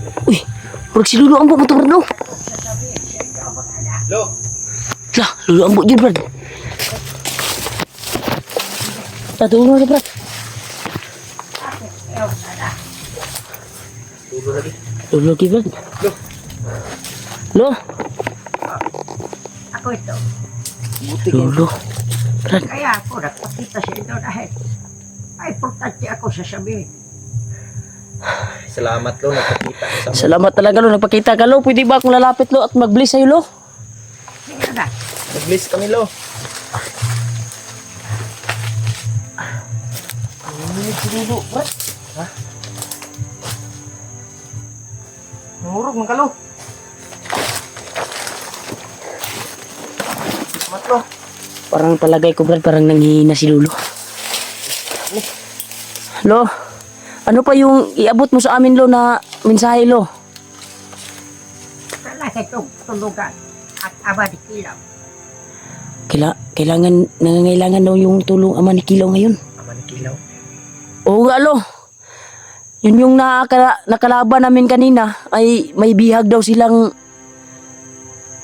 Uy, murag si Lolo Ambo mo to, Brad, no? Lo. Lah, Lolo Ambo dyan, Brad. Tatulong na, Brad. Tulo lagi. Lolo lagi, Brad. Lo. Lo, Ako ito. Buti kayo. Lolo. Brad, Kaya ako nagpakita sa inyo dahil ay importante ako sasabihin. Salamat lo, nagpakita ka sa mo. salamat talaga, Lo. Nagpakita ka, Lo. Pwede ba akong lalapit, Lo, at mag-bless sa'yo, Lo? Sige na. Nag-bless kami lo. Si Lolo, Brad. Nangurog man ka lo. Salamat lo. Parang palagay ko, Brad, parang nanghihina si Lolo. Lo, ano pa yung iabot mo sa amin, Lo, na mensahe, Lo? Talaga itong tulugan at aba di kilaw. Nangangailangan daw yung tulong ama ni Kilaw ngayon. Ama ni Kilaw. Oo nga, Lo. Yun yung nakalaban namin kanina ay may bihag daw silang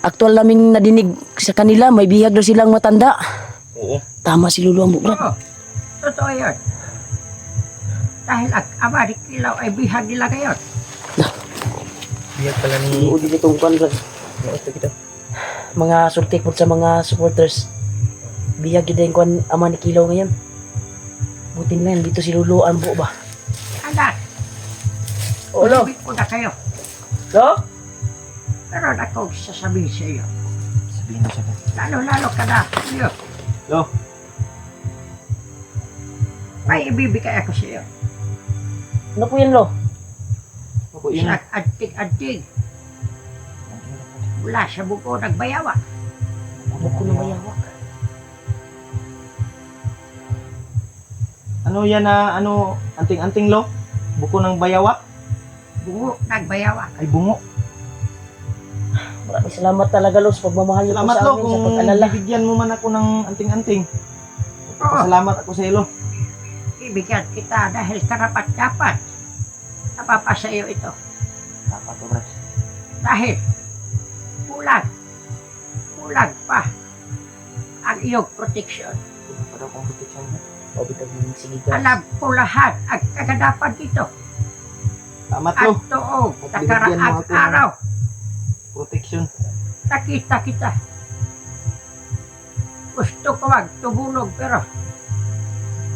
aktual naming nadinig sa kanila, may bihag daw silang matanda. Oo. Tama si Lolo Ambo, Brad. Oo, totoo yun. Dahil ang aba di kilaw ay bihag nila ngayon. Biyag pala ni... Uudi nitong kwan, Brad. Ito kita. Mga sultik po sa mga supporters. Bihag yun yung kwan ama ni Kilaw ngayon. Buti na yan, dito si Lolo Ambo ba? Anak, Oo, Lo. ibig ko na kayo. Lo? Pero ako sasabihin sa iyo. Sabihin mo siya. Lalo-lalo ka na. Iyo, Lo. may ibibigay ako sa iyo. Ano po yan, Lo? Ako yun. Sa antig-antig. Mula sa buko nagbayawa. Buko na mayawak. Ano yan na, ano, anting-anting lo? Buko ng bayawak? Bungo nagbayawa. Ay bungo. Maraming salamat talaga, Lo, sa pagmamahal niyo po Salamat sa lo amin, kung sa pag-alala. bibigyan mo man ako ng anting-anting. Oo, Salamat ako sa ilo. ibigyan kita dahil karapat-dapat. Napapa sa iyo ito. Dapat to, bro. Dahil kulang pa ang iyong protection. Kulang pa daw kong protection mo. Pabitag ng sigigas. Alam ko lahat ang kaganapan dito. Salamat lo. At tuong nakaraang ako ng- araw, Protection. nakita kita. Gusto ko tumulong pero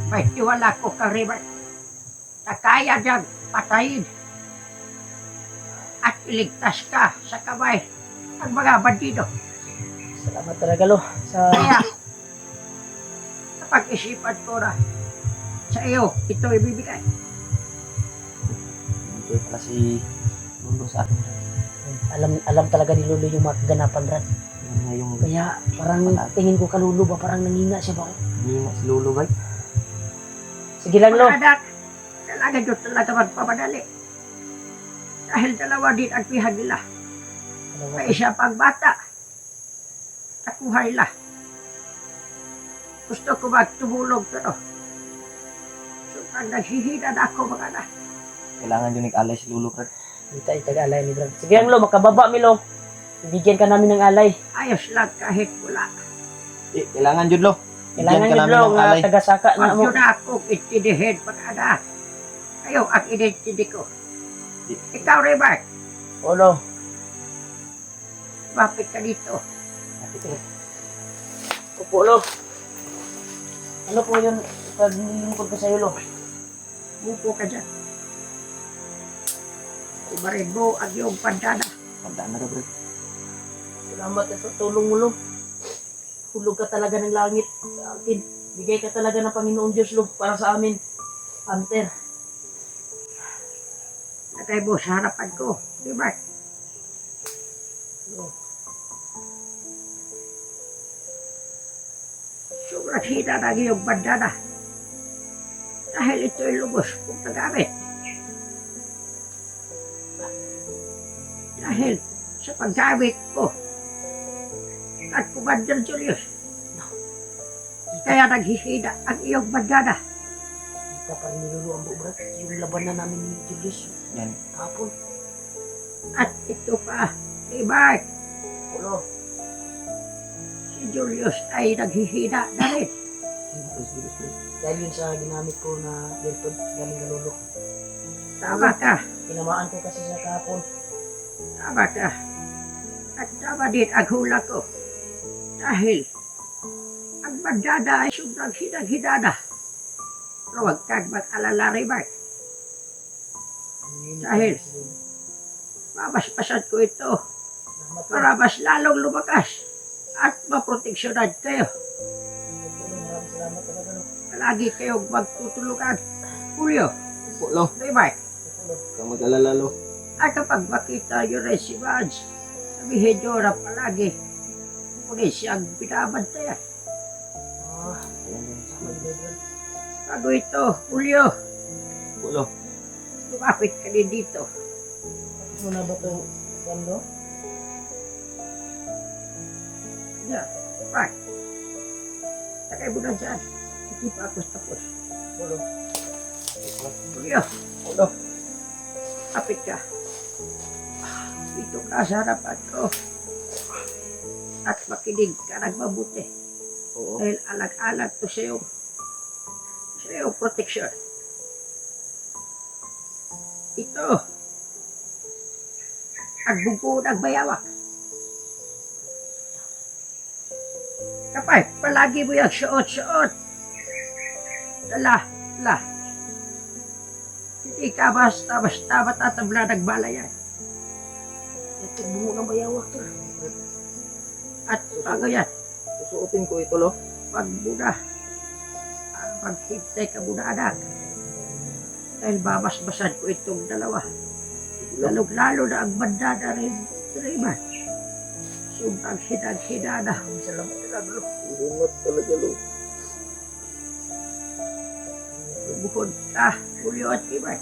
may tiwala ko kang River na kaya dyan patayin at iligtas ka sa kamay ng mga bandido. Salamat talaga, Lo, sa Kaya, napag-isipan ko na sa iyo, ito ibibigay. Ito pala si Lolo sa atin. alam talaga ni Lolo yung mga kaganapan, Brad. Yan nga yung Kaya parang tingin ko ka Lolo ba, parang nanghina siya ba? hindi na si Lolo, right? Sige lang, Lo. Mga anak, kailangan nyo talaga magpamadali. Dahil dalawa din ang pihag nila. May isa pang bata. Nakuha nila. Gusto ko magtumulong pero sobrang naghihina na ako mga anak. Kailangan yung nag-alay si Lolo, Brad. Hindi tayo taga-alay ni Brad. Sige lang, Lo, makababa mi, Lo. Ibigyan ka namin ng alay. Ayos lang kahit wala. Kailangan yun, Lo. Kailangan Bigyan ka yun, namin Lo, ng nga alay. taga-saka na Huwag mo. nyo na akong intindihin mga anak. Kayo ang inintindi ko. Ikaw, Remark, O, Lo. mapit ka dito. Opo, Lo. Ano po yun? Paglilingkod ko sa'yo, Lo. Upo ka dyan. Umarin mo ang iyong pandana. Tandaan na ka, Brad. Salamat sa tulong mo, Lo. Hulog ka talaga ng langit sa akin. Bigay ka talaga ng Panginoon Diyos, Lo, para sa amin. Hunter. Natay mo sa harapan ko. Remark. Sobrang hina ng iyong bandana. Dahil ito'y lubos kong nagamit. Dahil sa paggamit ko at Commander Julius. Kaya naghihina ang iyong bandana. Kita pa rin niluluan mo, Brad. Yung labanan namin ni Julius Yan. kahapon. At ito pa, Bart, Ulo. si Julius ay naghihina na rin. Dahil yun sa ginamit ko na Bertod galing Galolo. Tama ka, Tinamaan ko kasi sa kahapon. tama ka. At tama din ang hula ko. Dahil ang bandada ay sobrang hinang-hinana. Pero huwag kang mag-alala rin, Bart. Dahil mabasbasan ko ito para mas lalong lumakas at maproteksyonan kayo. Maraming salamat talaga, no? Palagi kayong magtutulungan. Julio, Po, lo. Raymar, Ulo. Kang mag-alala, lo. at kapag makita nyo rin si Vance, sabihin nyo na palagi muli siyang binabantayan. Ayan yung sama ni Brad. Bago ito, Julio, Po, lo. lumapit ka din dito. Tapos mo na ba ito, Brando? Yan, Mark. Takay mo na dyan. Hindi pa ako tapos. Ulo. Julio, Ulo. kapit ka. Dito ka sa harapan ko. At makinig ka ng mabuti. Oo. Dahil alag-alag to sa iyong proteksyon. Ito, ang bugo ng bayawak. Kapay, palagi mo yung suot-suot. Dala. Hindi ka basta matatabla ng balayan. Ito bungo ng bayawak to. At bago yan, Susuotin ko ito, lo. wag muna. Maghintay ka muna, anak. Dahil babasbasan ko itong dalawa. Lalong-lalo na ang bandana rin, Raymar. Sobrang hinang-hinana. Salamat talaga, lo. Salamat talaga, lo. Lumuhod ka, Julio at Raymar.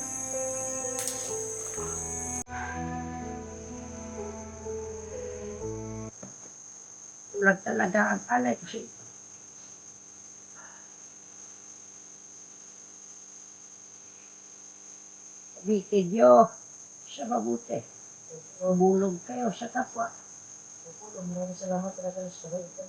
Tulang talaga ang alay ko siya. Sabihin niyo sa mabuti. Tumulong kayo sa kapwa. Ulo, maraming salamat talaga sa ito.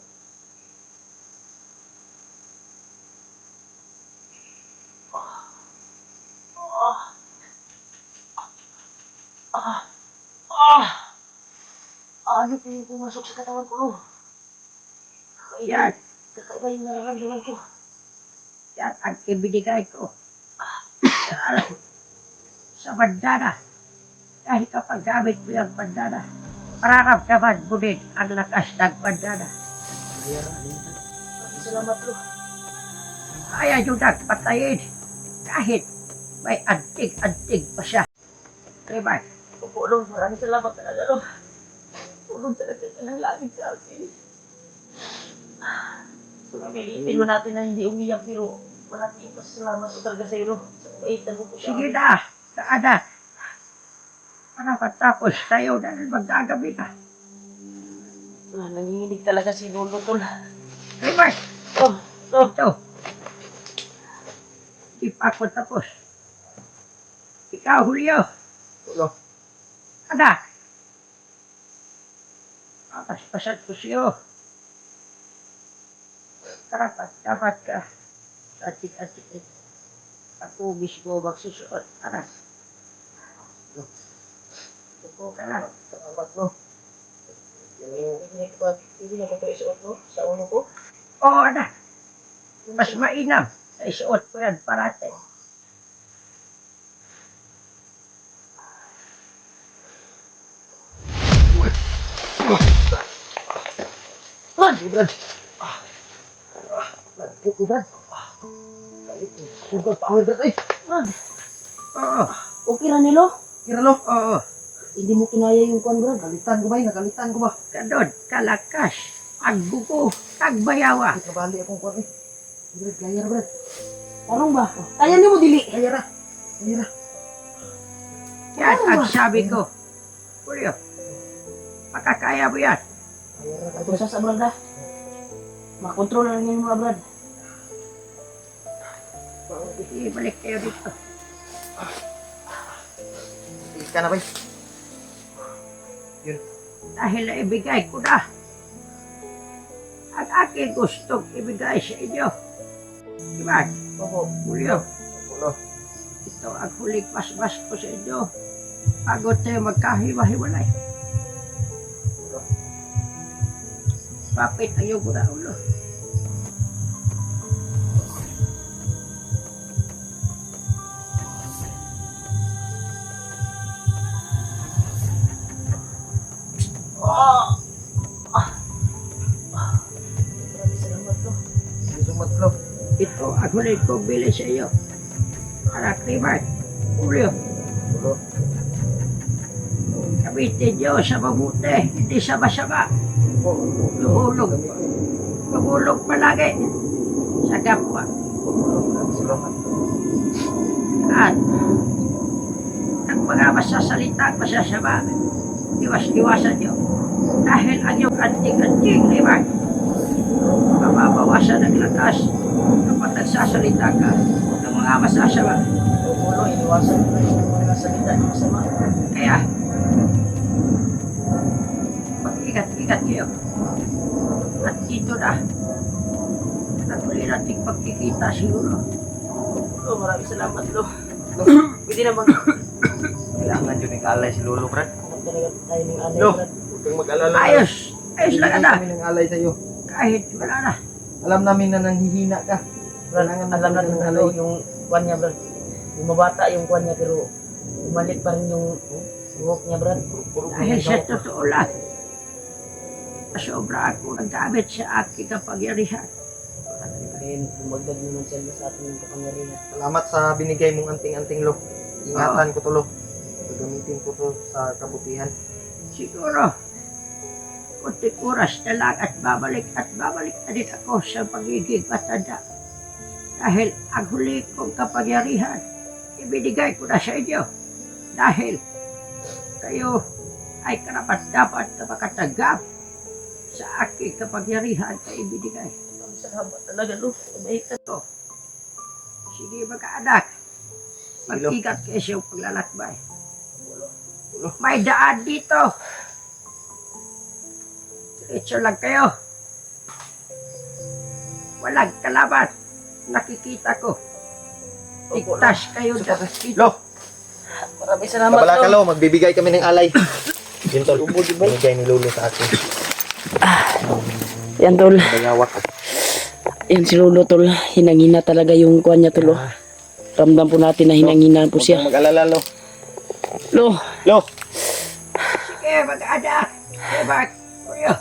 Ano po yung pumasok sa katawan ko? Yan, Kakaiba yung nararamdaman ko. yan ang ibinigay ko. Sa bandana. Dahil kapag gamit mo yung bandana, mararamdaman mo din ang lakas ng bandana. Maraming salamat, lo. Kaya nyo nagpatayin kahit may antig-antig pa siya. Diba? Opo, lo. Maraming salamat talaga, lo. Tulong talaga ka ng langit sa akin. Pilitin mo natin na hindi umiyak, pero malaking pasalamat ko talaga sa iyo, lo. Sa kabaitan mo po siya. Sige na, anak. Para matapos tayo dahil magdagabi na. Nanginginig talaga si Lolo, tol. Diba? Oh, oh. Ito. Di pa ako tapos. Ikaw, Julio. Lo. Anak. Papaspasan ko siyo. Dapat ka. Atik-atik. Ako mismo magsusuot. Anak. Tuko ka lang. Salamat, lo. Hindi na ko ito isuot, lo, sa ulo ko. Oo, anak. Mas mainam. Isuot ko yan parate. Brad! Brad. Ito, Brad. Sugat pa ako, Brad. Ay, Brad, Oo. okay ra nilo? kira, lo. Oo. Hindi mo kinaya yung kwan, Brad. Nakalitan ko ba? Nakalitan ko ba? Ganun, kalakas. Ang buko, tagbayawa. Ay, kabali akong kwan, eh. Brad, kaya na, Brad. Tarong ba? Kaya niyo mo dili. Kaya na. Kaya na. Yan ang sabi ko. Julio, makakaya mo yan. Kaya na. Ito sa Brad, ha? Makontrol na rin yung mga Brad. Ibalik kayo dito. Ika na, bay. Yun. Dahil naibigay ko na. Ang aking gustong ibigay sa inyo. Diba? Opo. Julio, Opo, lo. ito ang huling pasmas ko sa inyo. Bago tayo magkahiwa-hiwalay. Papit ang iyong muna ulo. Sumat, lo. Ito ang huling kong bili sa iyo. Anak ni Mark, Julio, Lo. gamitin niyo sa mabuti, hindi sa masama. Luhulog. Lumulog palagi sa kapwa. Salamat. At ang mga masasalita at masasama, iwas-iwasan niyo. Dahil ang iyong anting-anting, ni Mark, mababawasan ng lakas kapag nagsasalita ka ng mga masasama. Opo, lo. Iniwasan ko na yung mga salita ng masama. Kaya, mag-ingat-ingat kayo. At dito na, natuloy nating pagkikita siguro. Lo, maraming salamat, lo. Pwede na bang Kailangan yun yung alay si Lolo, Brad. talaga tayo ng alay, Lo. Brad? Huwag kang mag-alala. Ayos! Ayos lang na. kami ng alay sa'yo. Kahit wala na. Alam namin na nanghihina ka. Brad, Kailangan alam namin natin ng ano alay. yung kwan niya, Brad. Bumabata yung kwan niya, pero umalit pa rin yung buhok niya, Brad. Dahil sa totoo lang, sobra ako naggamit sa aking kapangyarihan. Kaya dumagdag naman siya sa ating kapangyarihan. Salamat sa binigay mong anting-anting, lo. Ingatan ko to, lo. Gagamitin ko to sa kabutihan. Siguro, kunting oras na lang at babalik na din ako sa pagiging matanda. Dahil ang huli kong kapangyarihan, ibinigay ko na sa inyo. Dahil kayo ay karapat-dapat na makatanggap sa aking kapangyarihan na ibinigay. Ang salamat talaga, lo. Mabaitan. Sige mga anak, mag-ingat kayo sa iyong paglalakbay. May daan dito. Diretso lang kayo. Walang kalaban. Nakikita ko. Ligtas kayo dito. Lo, Maraming salamat, kabala ka, lo. lo. Magbibigay kami ng alay. Yun, tol. Binigay ni Lolo sa akin. Yan, tol. Bayawak. Yan si Lolo, tol. Hinangina talaga yung kwan niya, tol. Ramdam po natin na hinangina po Huwag siya. kang mag-alala, lo. Lo, Lo, Sige mag-anak. Diba? Kuya,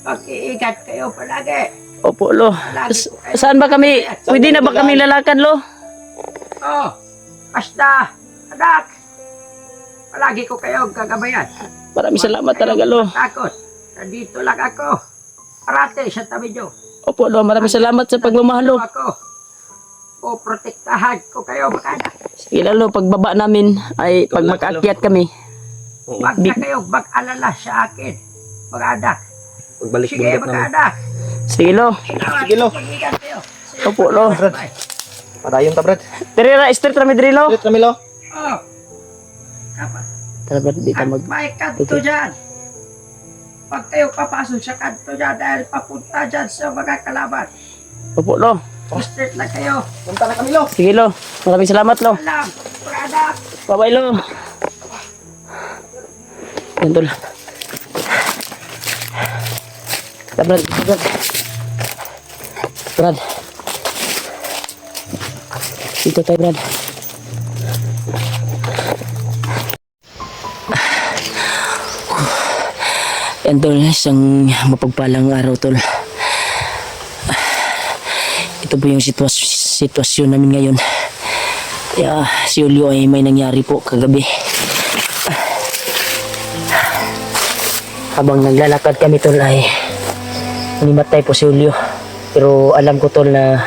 mag-iingat kayo palagi. opo, lo. Palagi ko kayo. Saan ba kami? Pwede na ba kami lalakad, lo? Oh, basta, anak. Palagi ko kayo gagabayan. Maraming salamat talaga, lo. Takot. Nandito lang ako. Parate sa tabi nyo. Opo, lo. Maraming salamat sa pagmamahal, lo. Ako. O protektahan ko kayo mag-anak. Sige, lo. Pagbaba namin ay pag makaakyat kami. Huwag na kayo mag-alala sa akin. Mag-anak. pagbalik Sige, bundok namin. mag-anak. Sige, lo. Salamat. Sige, lo. Mag-ingat kayo. Opo, lo. Bye. Padayon ta, Brad. Tara, street kami diri, lo. Ulit kami, lo. Oh. Dapat. Tara, Brad. Di ka mag... May kanto dyan. Huwag kayo papasok sa kanto dyan dahil papunta dyan sa mga kalaban. Opo, lo. Straight lang kayo. Punta na kami, lo. Sige, lo. Maraming salamat, lo. Alam. Mag-anak. Bye-bye, lo. Yan, tol. Tara, Brad. Brad. Brad. Dito tayo, Brad. Yan, tol. Isang mapagpalang araw, tol. Ito po yung sitwasyon namin ngayon. Kaya si Julio ay may nangyari po kagabi. Habang naglalakad kami, tol, ay nimatay po si Julio. Pero alam ko, tol, na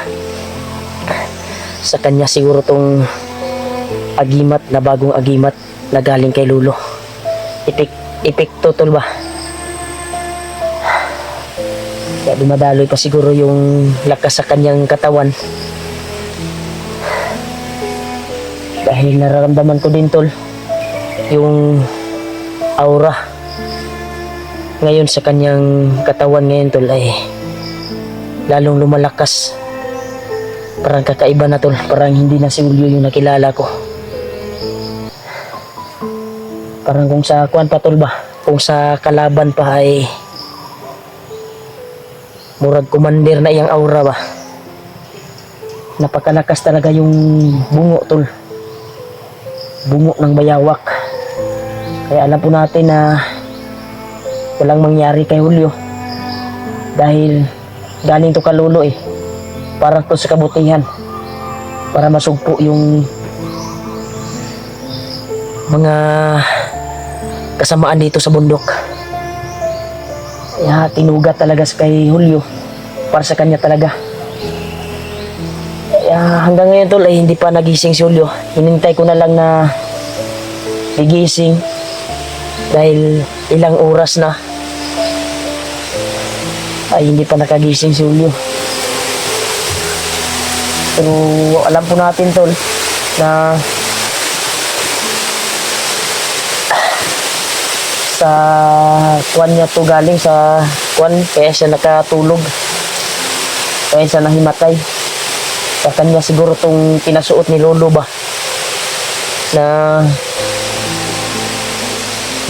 sa kanya siguro tong agimat na bagong agimat na galing kay Lolo. Epekto, tol, ba? Kaya dumadaloy pa siguro yung lakas sa kanyang katawan. Dahil nararamdaman ko din, tol, yung aura ngayon sa kanyang katawan ngayon tol ay lalong lumalakas. Parang kakaiba na tol, parang hindi na si Julio yung nakilala ko. Parang kung sa kuan pa tol ba, kung sa kalaban pa ay murag commander na iyang aura ba. Napakalakas talaga yung bungo tol, bungo ng bayawak. Kaya alam po natin na walang mangyari kay Julio dahil galing to kalulo eh, para to sa kabutihan, para masugpo yung mga kasamaan dito sa bundok. Kaya tinugat talaga sa kay Julio, para sa kanya talaga. Kaya hanggang ngayon tol ay hindi pa nagising si Julio. Hinintay ko na lang na gigising dahil ilang oras na ay hindi pa nakagising si Julio. Pero alam po natin tol na sa kuwan niya to galing sa kuwan, kaya siya nakatulog, kaya siya nahimatay. Sa kanya siguro tong pinasuot ni Lolo ba na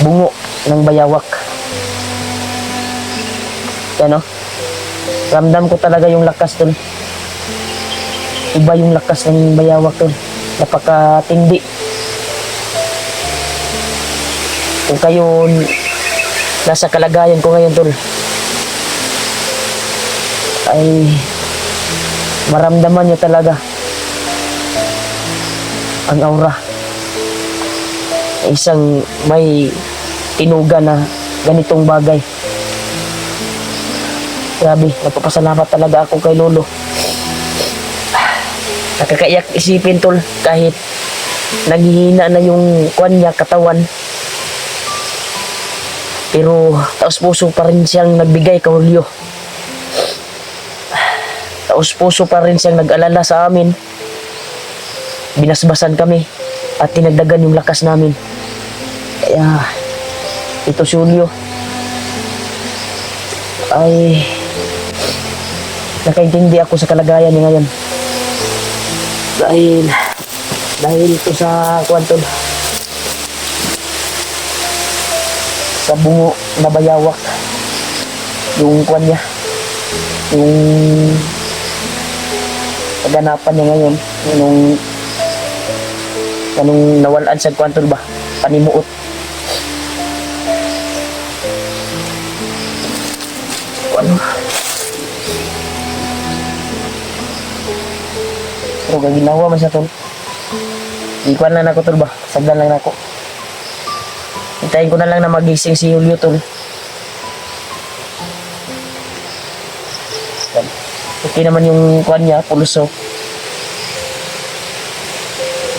bungo ng bayawak. Yan o, ramdam ko talaga yung lakas tol. Iba yung lakas ng bayawak tol, napakatindi. Kung kayo nasa kalagayan ko ngayon tol ay maramdaman nyo talaga ang aura, isang may tinuga na ganitong bagay. Grabe, nagpapasalamat talaga ako kay Lolo. Nakakaiyak isipin tol, kahit naghihina na yung kuwan niya, katawan, pero taos puso pa rin siyang nagbigay kay Julio. Taos puso pa rin siyang nag-alala sa amin. Binasbasan kami at tinagdagan yung lakas namin. Kaya ito si Julio ay nakaintindi ako sa kalagayan niya ngayon. Dahil ito sa kwantol, sa bungo na bayawak, yung kwan niya, yung kaganapan niya ngayon, anong nawalaan sa kwantol ba, panimuot. Ano? Pero gaginawa man siya tol. Ikuan lang ako tol ba, sagdan lang ako. Hintayin ko na lang na magising si Julio tol. Okay naman yung kuan niya, pulso.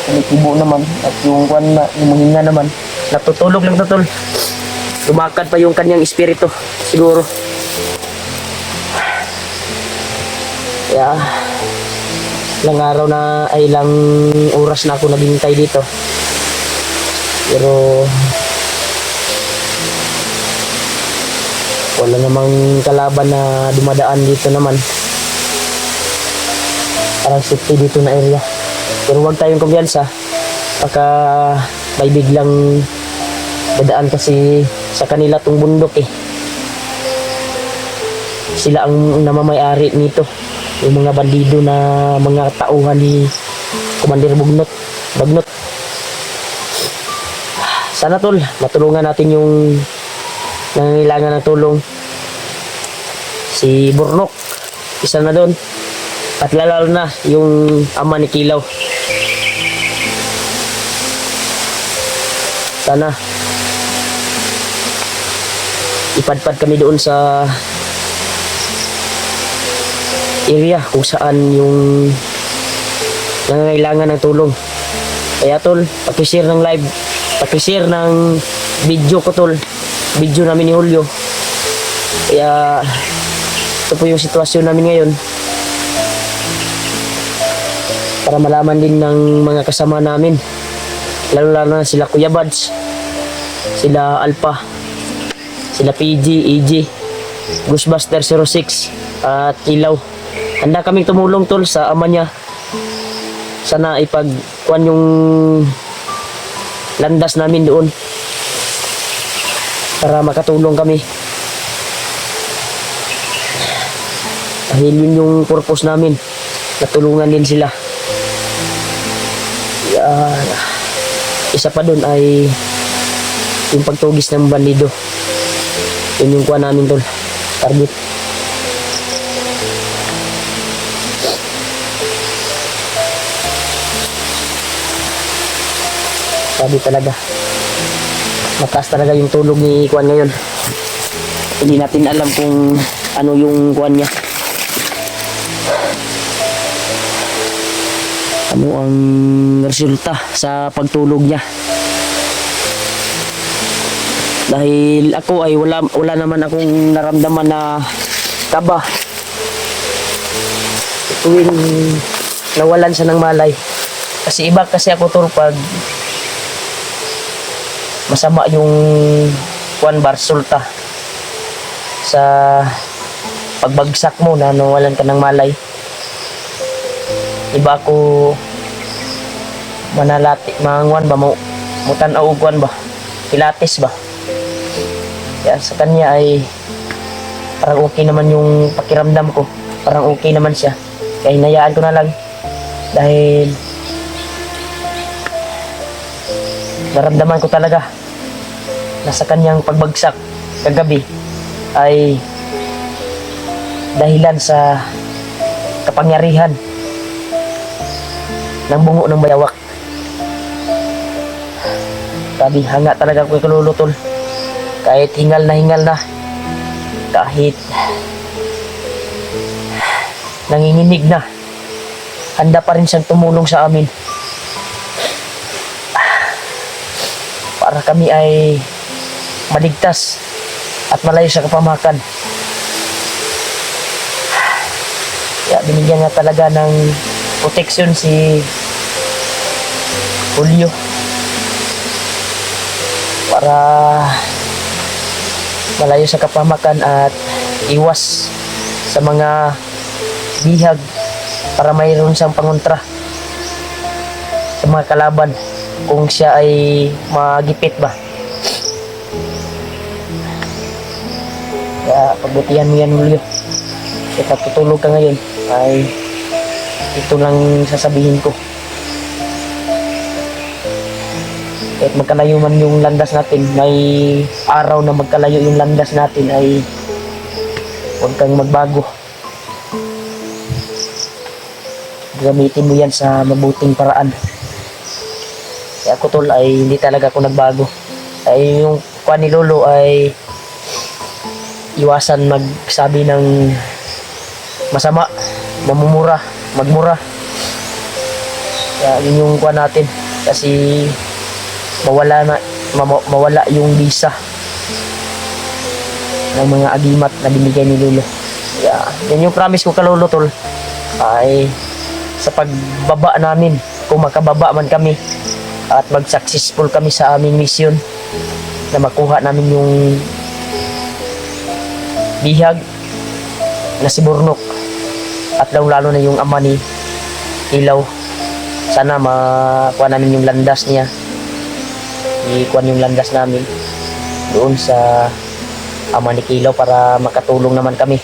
Kumikibo naman. At yung kuan na, yung mahinga naman, natutulog lang to tol. Lumakad pa yung kanyang espiritu, siguro. Kaya, ilang araw na, ay ilang oras na ako naghintay dito. Pero, wala namang kalaban na dumadaan dito naman. Parang safety dito na area. Pero huwag tayong kumpiyansa, baka may biglang dadaan kasi sa kanila tong bundok eh. Sila ang namamayari nito, yung mga bandido na mga tauhan ni Commander Bagnot. Sana tol, matulungan natin yung nangangailangan ng tulong. Si Burnok, isa na doon. At lalo na yung ama ni Kilaw. Sana ipadpad kami doon sa area kung saan yung nangangailangan ng tulong. Kaya tol, pakishare ng live, pakishare ng video ko tol, video namin ni Julio. Kaya ito po yung sitwasyon namin ngayon, para malaman din ng mga kasama namin, lalo na sila Kuya Bads, sila Alpha, sila PG, EG, Ghostbuster 06 at Ilaw. Handa kaming tumulong tol sa ama niya. Sana ipagkuan yung landas namin doon para makatulong kami. Dahil yun yung purpose namin, natulungan din sila. Isa pa dun ay yung pagtugis ng bandido. Yun yung kuha namin tol, target. Sabi talaga, mataas talaga yung tulog ni Kuan ngayon. Hindi natin alam kung ano yung Kuan niya, ano ang resulta sa pagtulog niya. Dahil ako ay wala naman akong naramdaman na kaba tuwing nawalan siya ng malay. Kasi iba kasi ako tol pag masama yung kuan bar resulta sa pagbagsak mo na nawalan ka ng malay. Iba ako manalati manguan ba mo mutanaw og kuan ba pilates ba. Kaya sa kanya ay parang okay naman yung pakiramdam ko, parang okay naman siya, kaya hinayaan ko na lang. Dahil naramdaman ko talaga na sa kanyang pagbagsak kagabi ay dahilan sa kapangyarihan ng bungo ng bayawak. Sabi, hanga talaga ko kalulutol. Kahit hingal na, kahit nanginginig na, handa pa rin siyang tumulong sa amin para kami ay maligtas at malayo sa kapamakan. Kaya binigyan nga talaga ng proteksyon si Julio para malayo sa kapamakan at iwas sa mga bihag, para mayroon siyang pangontra sa mga kalaban kung siya ay magipit ba. Kaya pagbutihan mo yan, Julio. Kaya tutulog ka ngayon ay ito lang sasabihin ko. Kahit magkalayo man yung landas natin, may araw na magkalayo yung landas natin, ay huwag kang magbago. Gamitin mo yan sa mabuting paraan. Kaya ako tol ay hindi talaga ako nagbago. Ay yung kuha ni Lolo ay iwasan magsabi ng masama, mamumura, magmura. Kaya yun yung kuha natin. Kasi mawala yung visa ng mga agimat na binigay ni Lolo. Yeah, yan yung promise ko kay Lolo tol, ay sa pagbaba namin, kung makababa man kami at mag-successful kami sa aming mission na makuha namin yung bihag na si Burnok at lalo na yung ama ni Ilaw. Sana makuha namin yung landas niya, ikuan yung landas namin doon sa ama ni Kilaw para makatulong naman kami.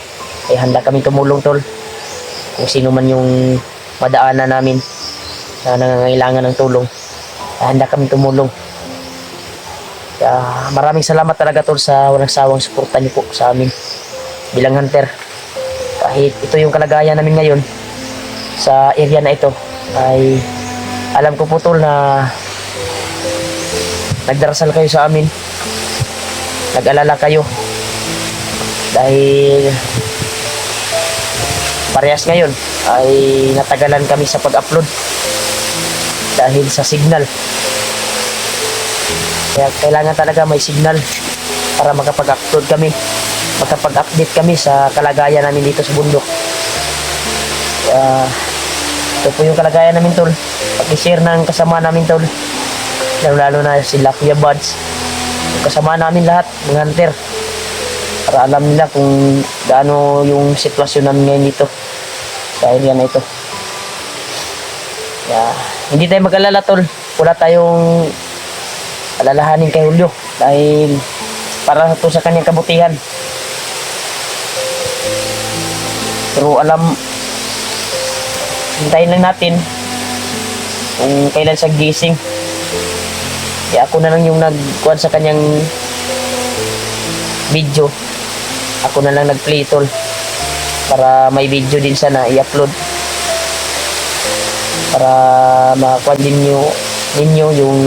Ay handa kami tumulong tol kung sino man yung madaanan namin na nangangailangan ng tulong. Ay handa kami tumulong. Kaya maraming salamat talaga tol sa walang sawang suporta niyo po sa amin bilang hunter. Kahit ito yung kalagayan namin ngayon sa area na ito, ay alam ko po tol na nagdarasal kayo sa amin, nag-alala kayo, dahil parehas ngayon ay natagalan kami sa pag-upload dahil sa signal. Kaya kailangan talaga may signal para makapag-upload kami, makapag-update kami sa kalagayan namin dito sa bundok. Kaya ito po yung kalagayan namin tol. Pag-share ng kasama namin tol, lalo na sila Kuya Buds, yung kasama namin lahat, mga hunter, para alam nila kung gaano yung sitwasyon namin ngayon dito sa area na ito. Kaya, hindi tayo mag-alala tol. Wala tayong alalahanin kay Julio dahil para to sa kanyang kabutihan. Pero hintayin lang natin kung kailan siya gising. Kaya ako na lang yung nagkuhan sa kanyang video. Ako na lang nag-play tol para may video din sana i-upload para makakuha din ninyo yung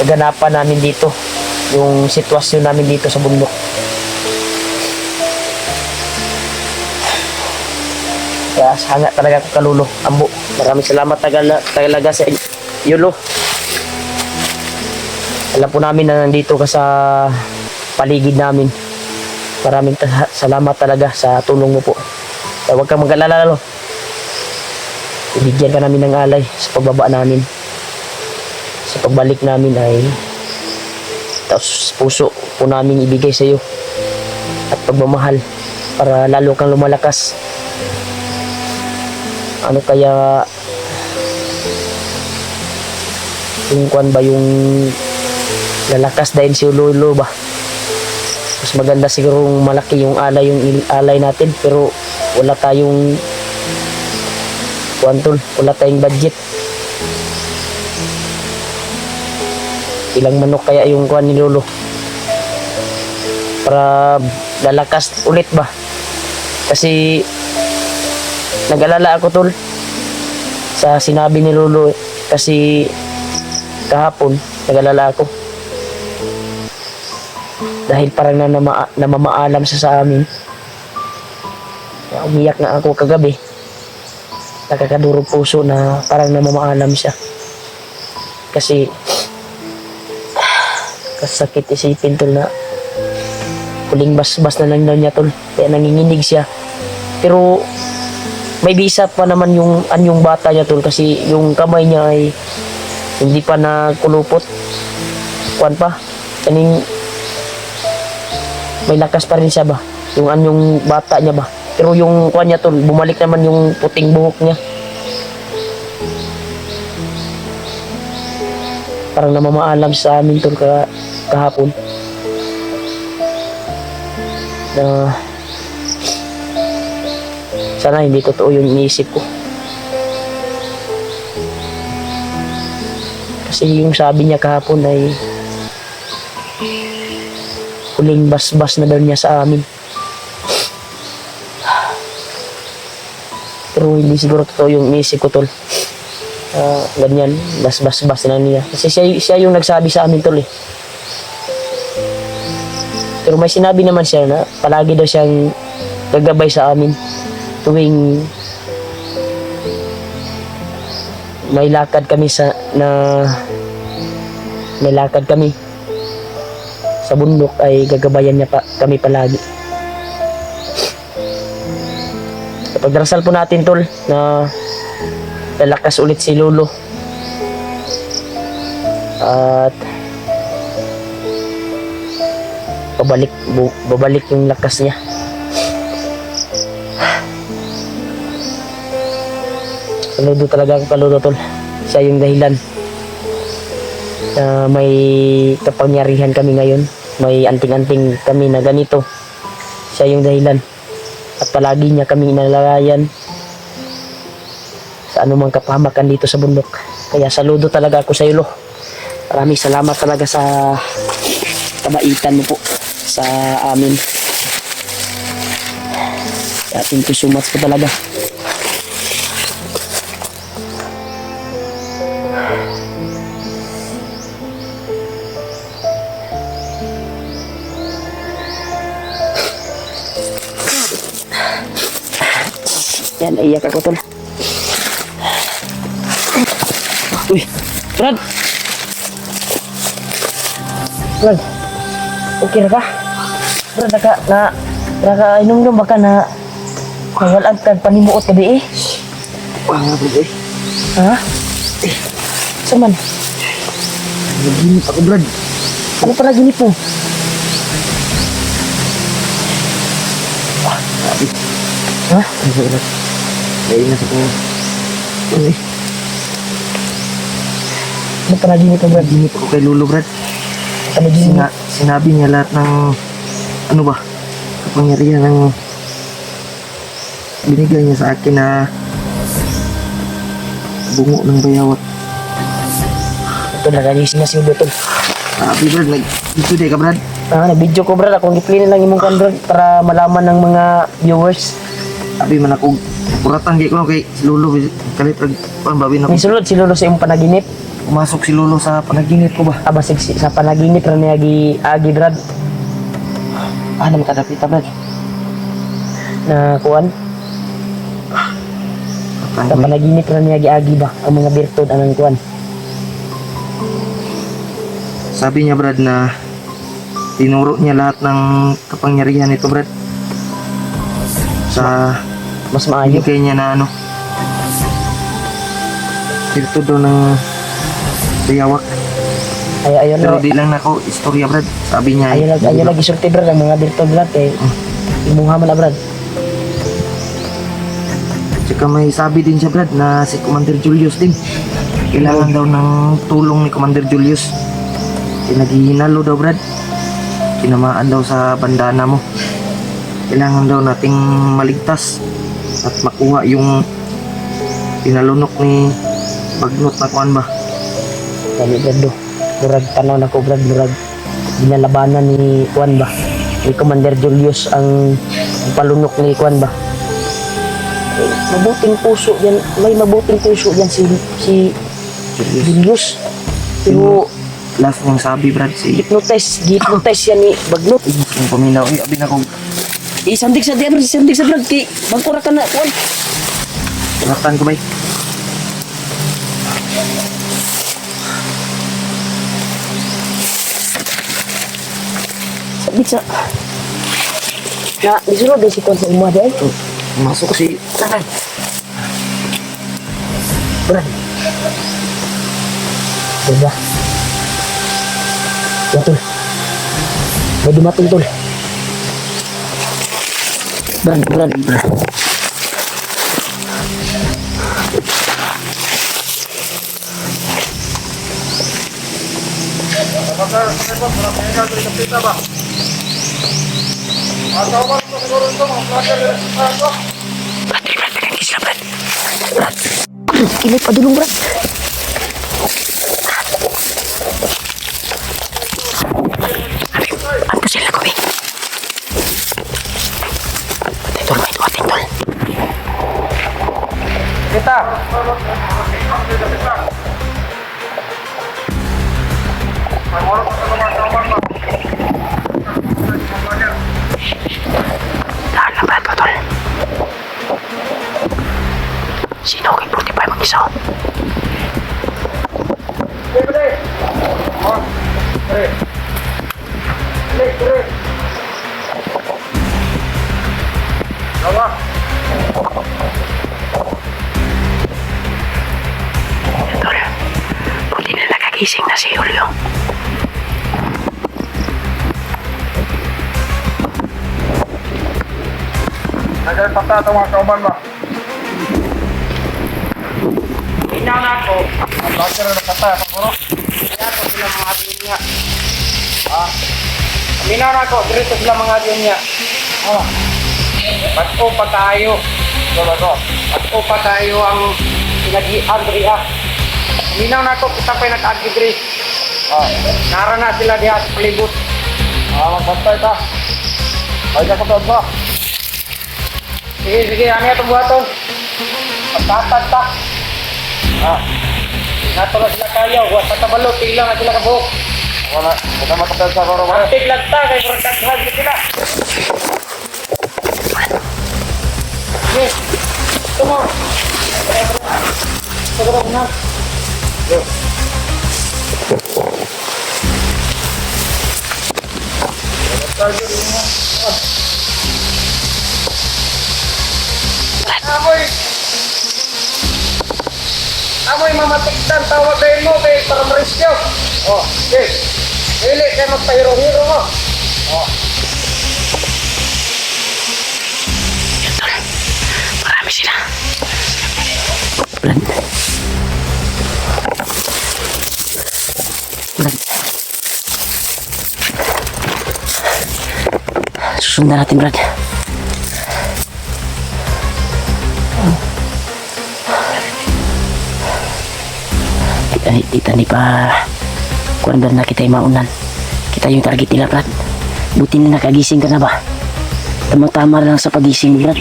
kaganapan namin dito, yung sitwasyon namin dito sa bundok. Kaya hanga talaga ako kalulo, Ambo. Maraming salamat talaga sa Yulo. Alam po namin na nandito ka sa paligid namin. Maraming salamat talaga sa tulong mo po. Kaya huwag kang mag-alala lo. Ibigyan ka namin ng alay sa pagbaba namin. Sa pagbalik namin ay tapos puso po namin ibigay sa iyo at pagmamahal para lalo kang lumalakas. Ano kaya yung kwan ba yung lalakas dahil si Lolo ba? Mas maganda siguro malaki yung alay natin pero wala tayong kwan tol, wala tayong budget. Ilang manok kaya yung kwan ni Lolo para lalakas ulit ba? Kasi nag-alala ako tol sa sinabi ni Lolo kasi kahapon nag-alala ako dahil parang namamaalam siya sa amin. Umiyak na ako kagabi, nakakadurog puso na parang namamaalam siya kasi kasakit isipin tol na huling basbas na lang daw niya tol, kaya nanginginig siya. Pero may bisa pa naman yung anyong bata niya tol kasi yung kamay niya ay hindi pa nakulupot. Kuan pa. Kaning may lakas pa rin siya ba? Yung anyong bata niya ba? Pero yung kuan niya tol, bumalik naman yung puting buhok niya. Parang namamaalam sa amin tol kahapon. Na sana hindi totoo yung iniisip ko. Kasi yung sabi niya kahapon ay huling basbas na daw niya sa amin. Pero hindi siguro totoo yung iniisip ko tol. Ganyan, basbas na niya. Kasi siya yung nagsabi sa amin tol eh. Pero may sinabi naman siya na palagi daw siyang gagabay sa amin tuwing may lakad kami sa bundok ay gagabayan niya kami palagi. Pagdarasal po natin tol na lalakas ulit si Lolo at babalik yung lakas niya. Saludo talaga ako kaludo tol. Siya yung dahilan na may kapangyarihan kami ngayon. May anting-anting kami na ganito. Siya yung dahilan. At palagi niya kami inalalayan sa anumang kapahamakan dito sa bundok. Kaya saludo talaga ako sa iyo, Lo. Maraming salamat talaga sa kabaitan mo po sa amin. Kaya thank you so much po talaga. Yan, naiyak ako tol. Uy, Brad! Brad, okay na ka? Brad, nakainom baka na kawalan ka panimuot gabi eh. Nga Brad eh. Ha? Saman? Naginip ako Brad. Ano pala ginip mo? Ha? Naiinis ako. Ano eh? Ano panaginip mo, Brad? Ginip ako kay Lolo, Brad. Panaginip. Sinabi niya lahat ng ano ba? Kapangyarihan ng binigay niya sa akin na bungo ng bayawat. Ito, nagagising na si Udo, tol. Sabi, Brad, dito ka, Brad. Nag-video ko, Brad. Akong giplinin lang imong kan, Brad, para malaman ng mga viewers. Sabi man ako, kuratan kay ko kay si Lolo. Kalit, babi na May ko. sulod si Lolo sa imong panaginip. Pumasok si Lolo sa panaginip ko ba? Basig sa panaginip ra niya agi, Brad. Ano makadapita, Brad? Na kuan. Sa panaginip ra niya agi ba ang mga birtud anang kuan. Sabi niya, Brad, na tinuro niya lahat ng kapangyarihan nito, Brad. Sa Mas maayo. binigay niya na ano. Dito daw ng bayawak. Ay ayon Pero na. di lang ako istorya, Brad. Sabi niya. Ayon lagi sulti, Brad, ang mga birtud, Brad, kay imuha man na, Brad. Tsaka may sabi din siya, Brad, na si Commander Julius din. Kailangan daw ng tulong ni Commander Julius. Pinaghihinalo daw, Brad. Tinamaan daw sa bandana mo. Kailangan daw nating maligtas at makuha yung pinalunok ni Bagnot na kuan ba. Kami, Brad, do. Murag tanaw na ko, Brad, murag ginalabanan ni kuan ba. Ni Commander Julius ang palunok ni kuan ba. Mabuting puso yan. May mabuting puso yan si Julius. Pero Last niyang sabi, Brad, si hypnotize yan ni Bagnot. yung paminaw. Ay, abi na kong Isandig sa diya, Brad, isandig sa Brad. Kay bangkura ka na, kuan. kuratan ko ba? Sabit sa... Na, disunod din si kuan sa imo, day. Masuk si Tanan. Brad. Diba? Ya, tol. May dumating, tol. Brad. Kilip pa dulong, Brad. Anto sila ko, Bing. Ating tol. kita. Lahat ng Brad, tol. Sino kay 45 mag-isa? Tol, buti na nakagising na si Julio. Nagay pata ito mga kauban ba? Ina na ako. Ang bakit na pata, pagkuro? Kaya ako sila mga atin niya. Minaw na ako, dito sila mga atin niya. Pag-o pa tayo. Pag-o pa tayo ang pinag-ian diriya. Minaw na ako, kita pa'y nag-agree. Nara na sila diha sa palibot. Magbantay ta. Ay, ako to ba? Sige, ano itong buhaton? Pagkatad ta. Nato na sila kayo. Huwag tatabalo, tilang na sila kabuhok. Wala matapal sa koro. Antig lagta, kay Brodaghan sila. Yes. Ito mo. Ito mo na. Amoy mamatikdan, tawag kayo mo kay para ma-rescue. Okay. Dili kayo magpahiro-hiro mo. sila. Brad. Brad. Susundan natin, Brad. Kita ni pa kuan na kita yung maunan. Kita yung target nila, Brad. Buti na nakagising ka na ba? Tama-tama lang sa pagising, Brad.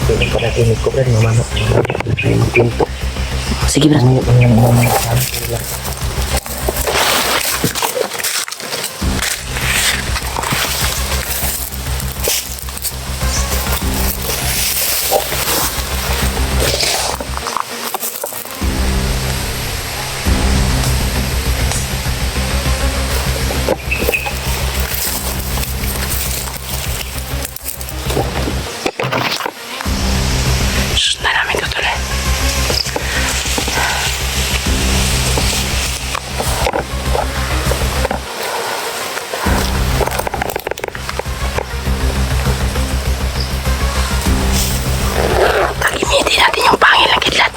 Piling ko na tinig ko, Brad. Mamanok. Ay, pinto. Sige, Brad. Sundan namin ito tuloy. Gamitin natin yung pangil ng kidlat.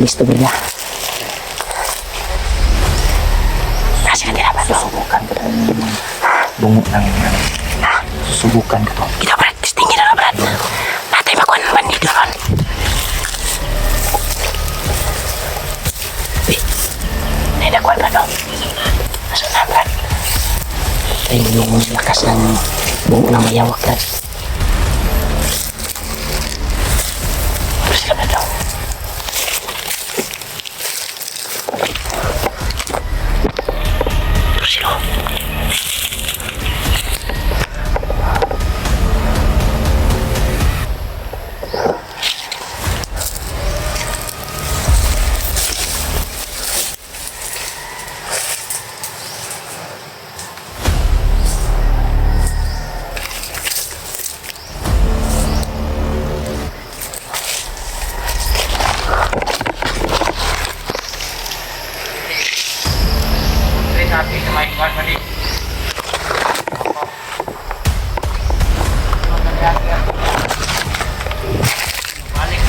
Listo, Bella. Kasi na tinapan. Susubukan ko to. Bungo lang yan. Susubukan ko to. Kita, Brad. Tingin na, Brad. Natay makuha ng bandido ron. Ay, nakuha, Brad. Nasa na, Brad. Ay, yung lakas ng bungo ng mayawak, Brad. Terus ka, Brad. Terus sila. Sabi sa may kuwan pa rin. Balik.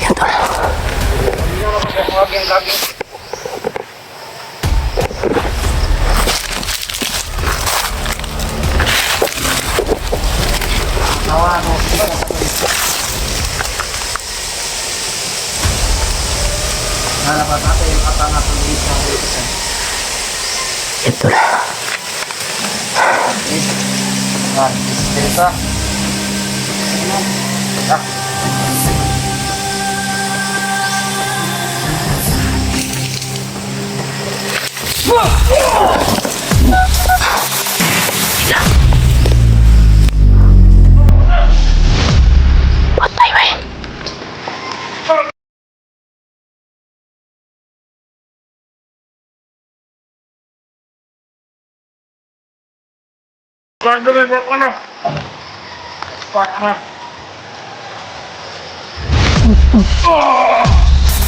Yan, tol. Huwag yung laging. Nalabat natin yung katana ng isa. Yan, tol. Dito. Sila. Patay, bay. Gagawin mo ko na.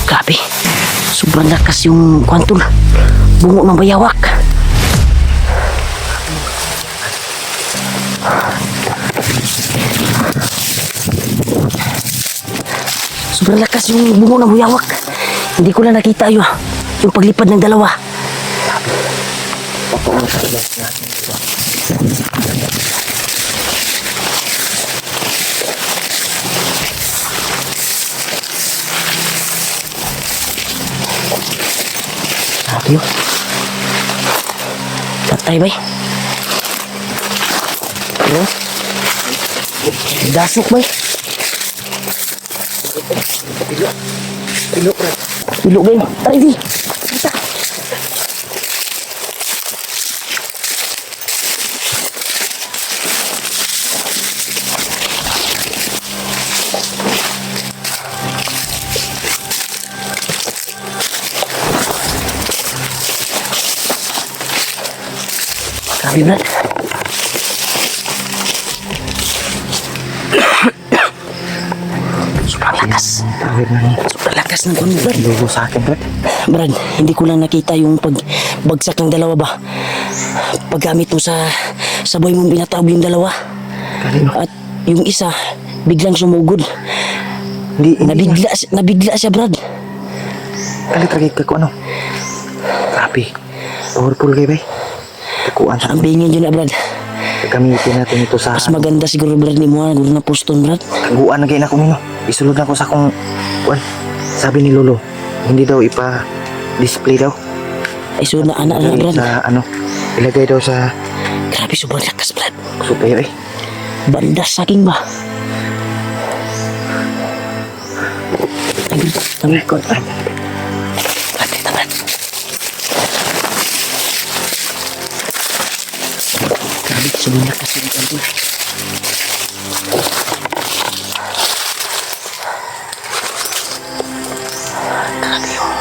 Grabe. Sobrang lakas yung kwantol. Bungo ng bayawak. Sobrang lakas yung bungo ng bayawak. Hindi ko lang nakita yung paglipad ng dalawa. Grabe yun. Patay ba eh? Ano? Dasok ba? Pilo, Brad. Pilo ba? Tara, di. Kita. Grabe, Brad. Sobrang lakas. Tawid na ni. Sobrang lakas ng kuno, Brad. Lugo sa akin, Brad. Brad, hindi ko lang nakita yung pagbagsak ng dalawa ba. Paggamit mo sa sabay mong binataob yung dalawa. Kanino? At yung isa, biglang sumugod. Hindi, Nabigla siya, Brad. Kalit lagi ka ko ano. Grabe. Powerful kayo, bay. Kakuan sa Ang bingin yun na, Brad. gamitin natin ito sa Mas maganda siguro, Brad, ni mo, guro na poston, Brad. kaguan na kayo na kumino. Isulod na ko sa kung kuan. Sabi ni Lolo, hindi daw ipa-display daw. Ay, so na anak na, Brad. Sa ano, ilagay daw sa Grabe, sobrang lakas, Brad. supayo eh. Bandas saking ba? Ay, Brad, tamig ko. Brad, dito, Brad. Grabe, sobrang lakas yung kanto. Grabe yung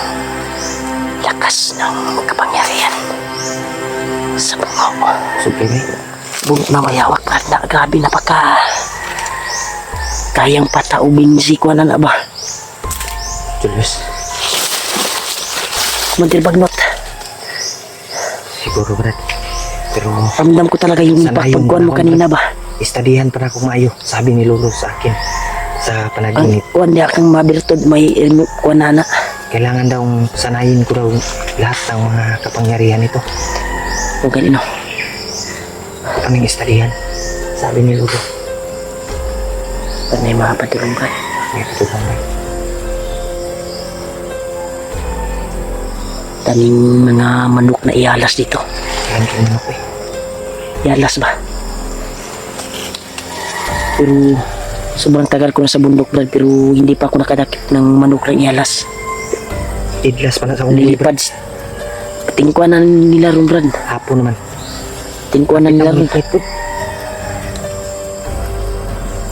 lakas ng kapangyarihan sa bungo. Supayo eh. Bungo na mayawak, Brad, na grabe, napaka kayang pataubin si Kuanan ba? Julius, Mantir Bagnot, siguro Brad. Pero ramdam ko talaga yung Sana impact yung pagkuhan mo mga kanina ba? istadihan pa na akong maayo. Sabi ni Lolo sa akin sa Ang panaginip. kuhan di akong mabirtod may ilmu kuanana. Kailangan daw sanayin ko daw lahat ng mga kapangyarihan ito. O ganino. Kaming istadihan. Sabi ni Lolo. Panay mga patulong ka. May tutulong ba? Daming mga manok na ialas dito. Kailan ko manok eh. Ialas ba? Pero sobrang tagal ko na sa bundok, Brad, pero hindi pa ako nakadakip ng manok na ialas. Idlas pa na sa akong libro. Lilipad. Tingkuanan nila ron, Brad. Hapon naman. Tingkuanan nila ron.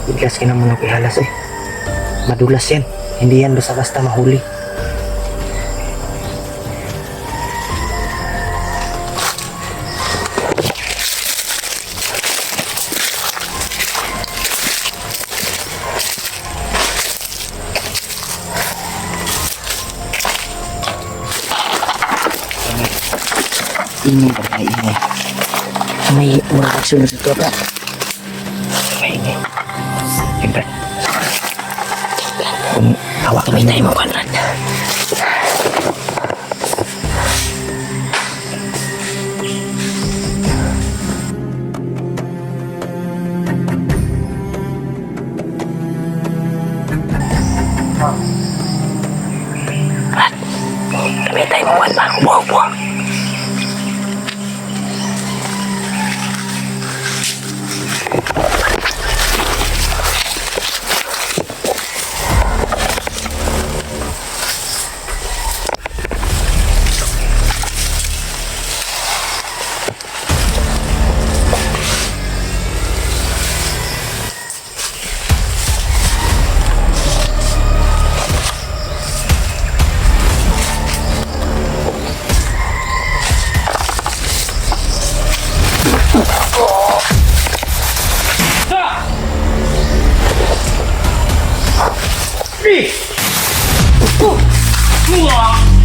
Idlas ka na manok ihalas eh. Madulas yan. Hindi yan basta-basta mahuli. Ingay ba? Ay, ingay. May mura sunod ito, Brad. May ingay. Siyempre. Kung hawak Kamay tayo mo, Brad. Brad, kamay tayo mo, Brad, ba? Ubo.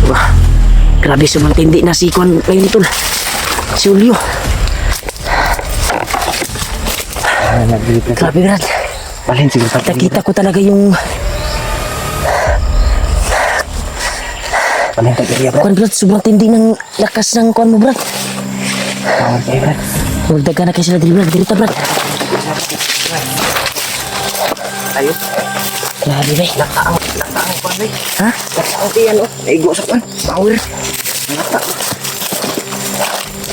Wah, grabe sumantindi na si Kwan ngayon tol. Si Julio. naglilipad. Grabe, Brad. Balhin siguro sa Nakita ko talaga yung Balhin ka kaya, Brad. Kwan, Brad. Sobrang tindi ng lakas ng Kwan mo, Brad. Tawag kayo, Brad. Magdaga na kayo sila diri, Brad. Dirita, Brad. Tayo. Grabe, Brad. Nakaang pa, Brad. Ha? Nakaang tiyan, oh. Naigo sa pan. Power. Nata.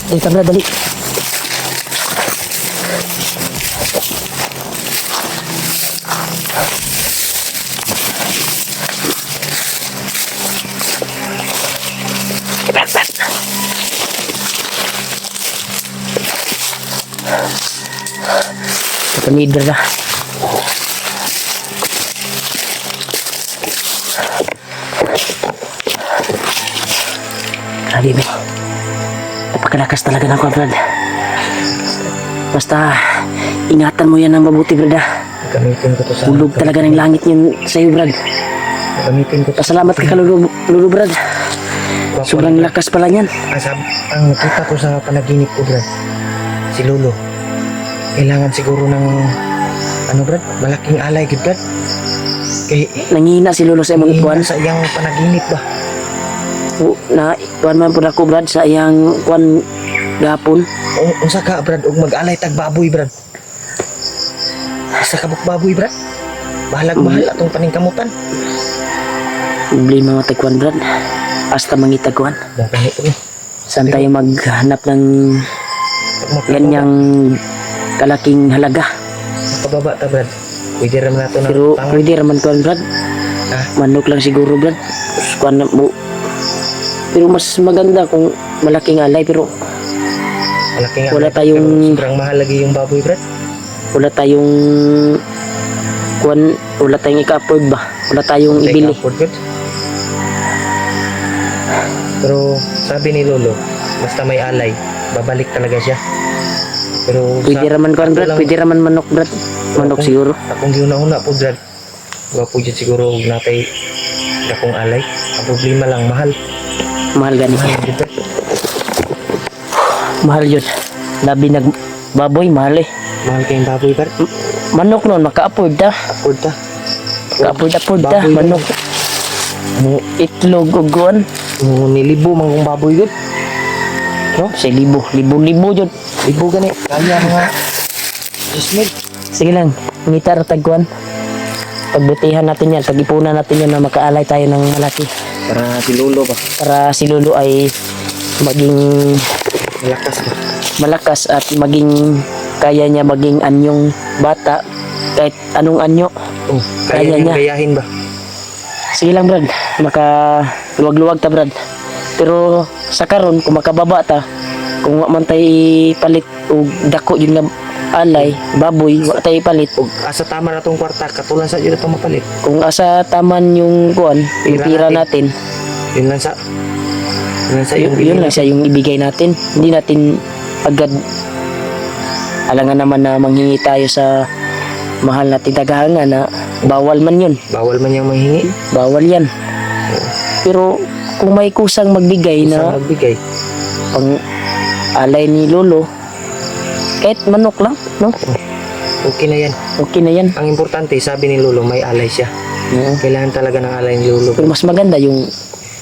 Dirita, Brad. Dali. Pamid, brad. Grabe, men. Napakalakas talaga ng kuwan, brad. Basta, ingatan mo yan ng mabuti, brad. Gamitin ko to sa... Hulog talaga ng langit yun sa'yo, brad. Gamitin ko to. Pasalamat ka, Lolo, brad. Sobrang lakas pala niyan. Ang nakita ko sa panaginip ko, brad, si Lolo. Kailangan siguro ng, ano, brad, malaking alay, good, brad. Kay, Nangihina si Lolo sa imong kuwan. sa iyang panaginip ba? Na kuwan man po ako, brad, sa iyang kuwan gapon. Unsa ka, brad, ug mag-alay tag baboy, brad. Isa ka buk baboy, brad. Bahalag mahal atong paningkamutan. Problema mga tagkuhan, brad. Hasta mangitagkuhan. Ganito ni. Saan tayo maghanap ng ganyang kalaking halaga? Pababa ta, brad. Pwede raman nato na Pero tangan. pwede raman kuhan, brad. Ah. Manok lang siguro, brad. Kuhan na mo. Pero mas maganda kung malaking alay, pero Malaking wala alay, tayong- pero sobrang mahal lagi yung baboy, brad. wala tayong kuhan, wala tayong ika-afford ba? Wala tayong Take ibili. afford, brad. Pero sabi ni Lolo, basta may alay, babalik talaga siya. Pero Pwede raman kuhan, brad. Pwede raman manok, brad. Manok siguro. Akong giuna-una po, brad. Wapo dyan siguro huwag natay akong alay. Ang problema lang, mahal. Mahal gani. Mahal yun, brad. Mahal yun. Labi nag baboy, mahal eh. Mahal kayong baboy, brad. Manok nun, maka-afford ta. Afford ta. Ka-afford ta. Baboy Manok. Itlog o guwan. Nilibo mang kong baboy, brad. No? Sa libo. Libo-libo yun. Libo gani. Kaya mga Jasmine. Sige lang. Ngitar tagkuhan. Pagbutihan natin yan. Pag-ipunan natin yan na makaalay tayo ng malaki. Para si Lolo ba? Para si Lolo ay maging Malakas ba? malakas at maging kaya niya maging anyong bata. Kahit anong anyo. Oh, Kaya kaya niya. niya gayahin ba? Sige lang, brad. Luwag-luwag ta, brad. Pero sa karon kung makababa ta, kung wa man tay palit o dako yun nga alay, baboy, wa tay palit. O asa tama na tong kwarta, katulan sa dito itong mapalit. Kung asa taman yung kuan, yung Pira pira natin, Yun lang sa... Yun lang sa iyong yun lang siya yung ibigay natin. Hindi natin agad alangan naman na manghingi tayo sa mahal natin tagahanga na bawal man yun. Bawal man yung manghingi. Bawal yan. Pero kung may kusang magbigay Isa na magbigay. pang alay ni Lolo, kahit manok lang, no? Okay na yan. Okay na yan. Ang importante, sabi ni Lolo, may alay siya. Oo. Kailangan talaga ng alay ni Lolo. Pero mas maganda yung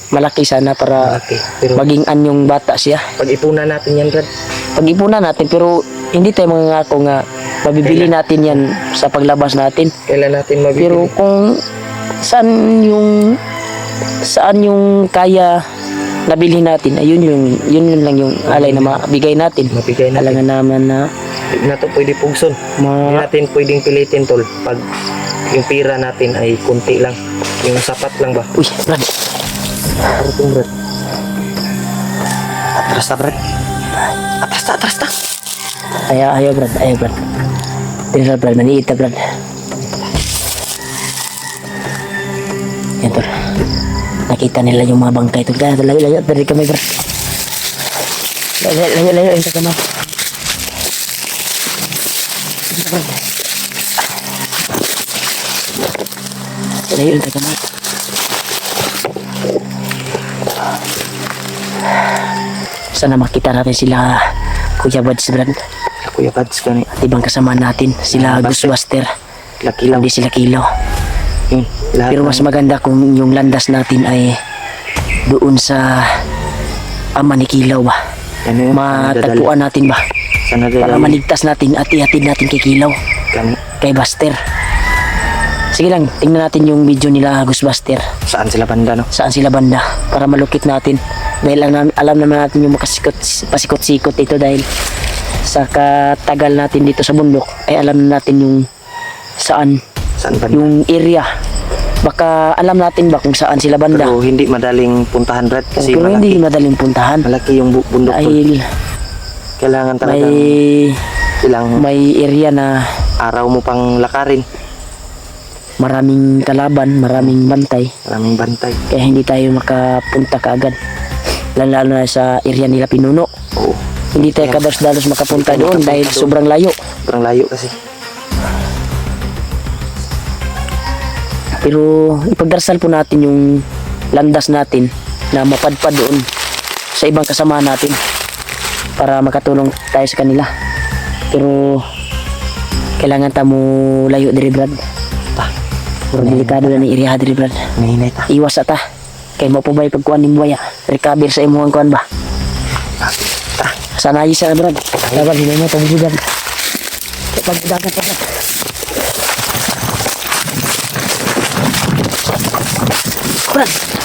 malaki sana para Malaki. Pero maging anyong bata siya. pag-ipunan natin yan, brad. Pag-ipunan natin, pero hindi tayo mangangako nga mabibili natin yan sa paglabas natin. Kailan natin mabibili. Pero kung saan yung kaya nabili natin, ayun yun lang yung alay na mabigay natin. mabigay natin. Alangan naman na Hindi na to pwede pugson. Hindi natin pwedeng pilitin, tol. Pag yung pira natin ay kunti lang. Yung sapat lang ba? uy, brad, Ano itong, brad? Atras na, brad. Atras na. ayaw brad. Tira brad, maniit na brad. Yan tol. Nakita nila yung mga bangkay tol. Kaya layo, dari kami brad. Layo, isa ka na. Layo, isa ka na. Sana makita natin sila Kuya Buds brad. Kuya Pads, gani. At ibang kasama natin, sila Ghostbuster. Lakilaw. Hindi sila Kilaw. Yun. Lahat Pero mas maganda kung yung landas natin ay doon sa ama ni Kilaw ba. Ano yun? Matagpuan natin ba. Sana Para dadali. maligtas natin at ihatid natin kay Kilaw, Gani. kay Buster. Sige lang, tingnan natin yung video nila Ghostbuster. Saan sila banda, no? Saan sila banda para malukit natin. Dahil alam naman natin yung pasikot-sikot ito dahil sa katagal natin dito sa bundok ay alam na natin yung saan Saan banda? yung area. Baka alam natin ba kung saan sila banda. Pero hindi madaling puntahan, brad. Kasi Pero malaki. hindi madaling puntahan. Malaki yung bundok, tol. Dahil Kailangan talaga may silang area na araw mo pang lakarin. Maraming kalaban, maraming bantay. Maraming bantay. Kaya hindi tayo makapunta kaagad. Lalo na sa area nila Pinuno. Oo. Hindi tayo kadalos-dalos makapunta Hindi tayo doon makapunta dahil doon. sobrang layo. Sobrang layo kasi. Pero ipagdarasal po natin yung landas natin na mapadpad doon sa ibang kasama natin para makatulong tayo sa kanila. Pero kailangan tamo layo diri Brad. Puro delikado na ng area diri Brad. Mahinay ta. Iwas ta. Kay mo pa ba ipagkuhan ni Buaya? Recover sa imuhang kuhan ba? Sana isa Brad. Dapat hindi mo tabugan. Kapag dagat pa Brad. Brad.